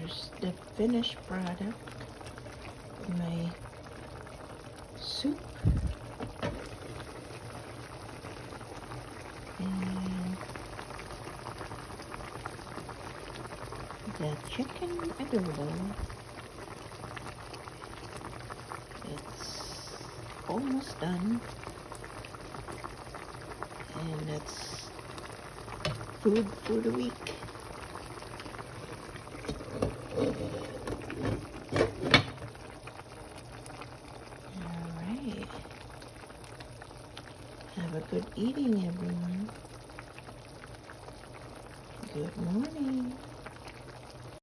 Here's the finished product of my soup. And the chicken adobo. It's almost done. And it's food for the week. Alright. Have a good eating, everyone. Good morning.